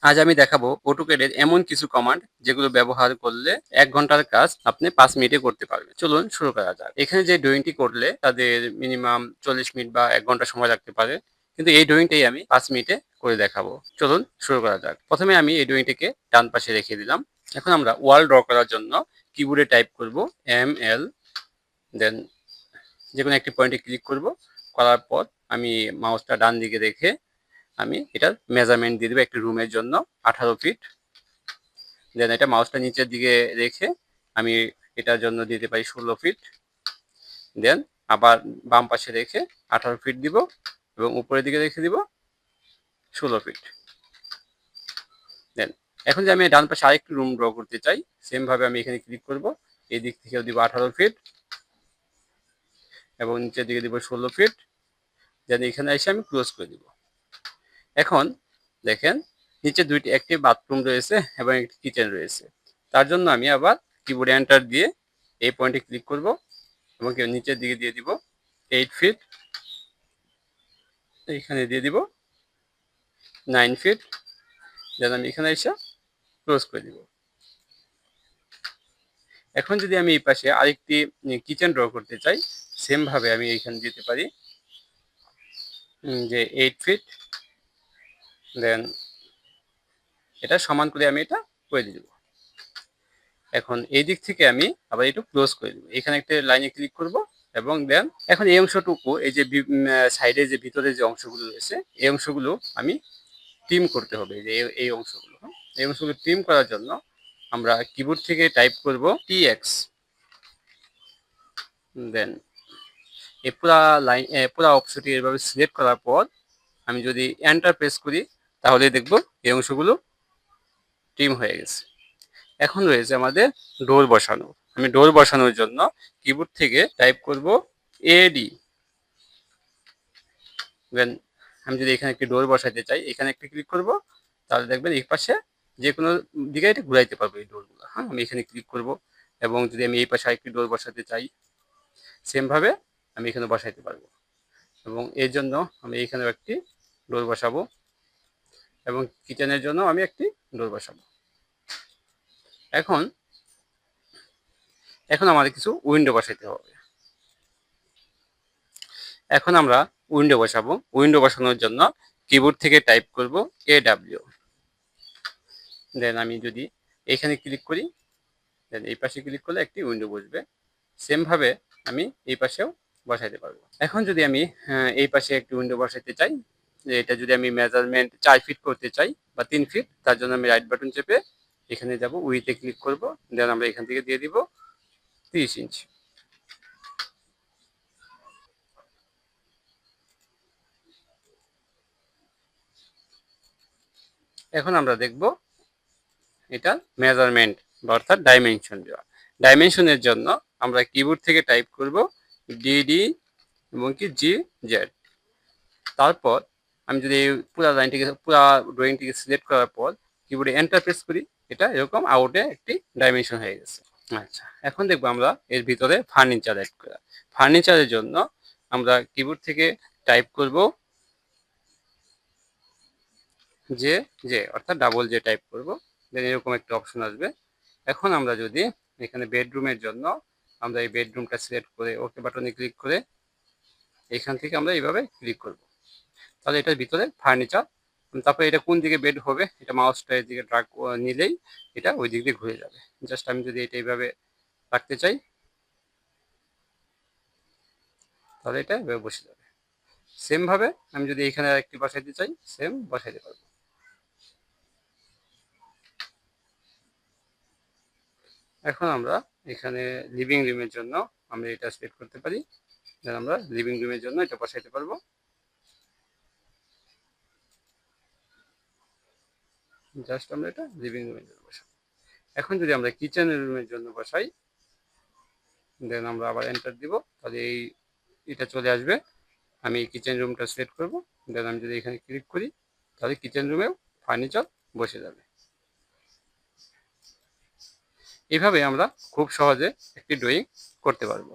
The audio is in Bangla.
আজ আমি দেখাবো অটোক্যাডের এমন কিছু কমান্ড যেগুলো ব্যবহার করলে 1 ঘন্টার কাজ আপনি 5 মিনিটে করতে পারবেন। চলুন শুরু করা যাক। এখানে যে ড্রয়িংটি করলে তাদের মিনিমাম 40 মিনিট বা 1 ঘন্টা সময় লাগতে পারে। কিন্তু এই ড্রয়িংটাই আমি 5 মিনিটে করে দেখাবো। চলুন শুরু করা যাক। প্রথমে আমি এই ড্রয়িংটিকে ডান পাশে রেখে দিলাম। এখন আমরা ওয়াল ড্র করার জন্য কিবোর্ডে টাইপ করব ML, দেন যেকোনো একটি পয়েন্টে ক্লিক করব। করার পর আমি মাউসটা ডান দিকে রেখে আমি এটার মেজারমেন্ট দিয়ে দেবো একটি রুমের জন্য 18 ফিট। দেন এটা মাউসটা নিচের দিকে রেখে আমি এটার জন্য দিতে পারি 16 ফিট। দেন আবার বাম পাশে রেখে 18 ফিট দিব এবং উপরের দিকে রেখে দিব 16 ফিট। দেন এখন যে আমি ডান পাশে আরেকটি রুম ড্র করতে চাই, সেম ভাবে আমি এখানে ক্লিক করব। এই দিক থেকেও দিব 18 ফিট এবং নিচের দিকে দিব 16 ফিট। দেন এখানে এসে আমি ক্লোজ করে দিব। এখন দেখেন নিচে একটি বাথরুম রয়েছে এবং একটি কিচেন রয়েছে। তার জন্য আমি আবার কিবোর্ডে এন্টার দিয়ে এই পয়েন্টে ক্লিক করব এবং নিচের দিকে দিয়ে দিব 8 ফিট, এইখানে দিয়ে দিব 9 ফিট। দেন আমি এখানে এসে ক্লোজ করে দিব। এখন যদি আমি এই পাশে আরেকটি কিচেন ড্র করতে চাই, সেম ভাবে আমি এইখানে দিতে পারি যে 8 ফিট। দেন এটা সমান করে আমি এটা করে দিব। এখন এই দিক থেকে আমি আবার একটু ক্লোজ করে দিব। এখানে একটা লাইনে ক্লিক করব এবং দেন এখন এই অংশটুকু এই যে সাইডে যে ভিতরে যে অংশগুলো রয়েছে এই অংশগুলো আমি ট্রিম করতে হবে। যে এই অংশগুলো, এই অংশগুলো ট্রিম করার জন্য আমরা কিবোর্ড থেকে টাইপ করব TX। দেন এই পুরা অপশনটি এভাবে সিলেক্ট করার পর আমি যদি এন্টার প্রেস করি তাহলে দেখব এই অংশগুলো ট্রিম হয়ে গেছে। এখন রয়েছে আমাদের ডোর বসানো। আমি ডোর বসানোর জন্য কিবোর্ড থেকে টাইপ করব AD। দেন আমি যদি এখানে একটি ডোর বসাইতে চাই, এখানে একটা ক্লিক করব, তাহলে দেখবেন এই পাশে যে কোনো দিকে এটা ঘুরাইতে পারবো এই ডোরগুলো। হ্যাঁ, আমি এখানে ক্লিক করব এবং যদি আমি এই পাশে আরেকটি ডোর বসাতে চাই, সেম ভাবে আমি এখানে বসাইতে পারবো এবং এর জন্য আমি এখানেও একটি ডোর বসাবো এবং কিচেনের জন্য আমি একটি ডোর বসাবো। এখন এখন আমাদের কিছু উইন্ডো বসাইতে হবে। এখন আমরা উইন্ডো বসাবো। উইন্ডো বসানোর জন্য কিবোর্ড থেকে টাইপ করব AW। দেন আমি যদি এখানে ক্লিক করি, দেন এই পাশে ক্লিক করলে একটি উইন্ডো বসবে। সেম ভাবে আমি এই পাশেও বসাইতে পারবো। এখন যদি আমি এই পাশে একটি উইন্ডো বসাইতে চাই, যে এটা যদি আমি মেজারমেন্ট 4 ফিট করতে চাই বা 3 ফিট, তার জন্য আমি রাইট বাটন চেপে এখানে যাব, উইথে ক্লিক করব। দেন আমরা এখান থেকে দিয়ে দিব 30 ইঞ্চি। এখন আমরা দেখব এটা মেজারমেন্ট অর্থাৎ ডাইমেনশন দেওয়া। ডাইমেনশনের জন্য আমরা কিবোর্ড থেকে টাইপ করব DD এবং কি GZ। তারপর আমি যদি পুরো ড্রয়িংটিকে সিলেক্ট করার পর কিবোর্ডে এন্টার প্রেস করি, এটা এরকম আউটে একটি ডাইমেনশন হয়ে গেছে। আচ্ছা, এখন দেখবো আমরা এর ভিতরে ফার্নিচার অ্যাড করা। ফার্নিচারের জন্য আমরা কিবোর্ড থেকে টাইপ করব যে যে অর্থাৎ ডাবল যে টাইপ করব। দেন এরকম একটা অপশন আসবে। এখন আমরা যদি এখানে বেডরুমের জন্য আমরা এই বেডরুমটা সিলেক্ট করে ওকে বাটনে ক্লিক করে এখান থেকে আমরা এইভাবে ক্লিক করব, তাহলে এটার ভিতরে ফার্নিচার। তারপরে এটা কোন দিকে বেড হবে এটা মাউসটা এর দিকে ড্রাগ নিলেই এটা ওই দিক দিয়ে ঘুরে যাবে। জাস্ট আমি যদি এটা এইভাবে রাখতে চাই তাহলে এটা এভাবে বসে যাবে। সেম ভাবে আমি যদি এখানে আরেকটি বসাইতে চাই, সেম বসাইতে পারবো। এখন আমরা এখানে লিভিং রুমের জন্য আমরা এটা সিলেক্ট করতে পারি। দেন আমরা লিভিং রুমের জন্য এটা বসাইতে পারবো। জাস্ট আমরা এটা লিভিং রুমের জন্য বসাবো। এখন যদি আমরা কিচেন রুমের জন্য বসাই, দেন আমরা আবার এন্টার দিব, তাহলে এটা চলে আসবে। আমি কিচেন রুমটা সিলেক্ট করব। দেন আমি যদি এখানে ক্লিক করি তাহলে কিচেন রুমেও ফার্নিচার বসে যাবে। এভাবে আমরা খুব সহজে একটি ড্রয়িং করতে পারবো।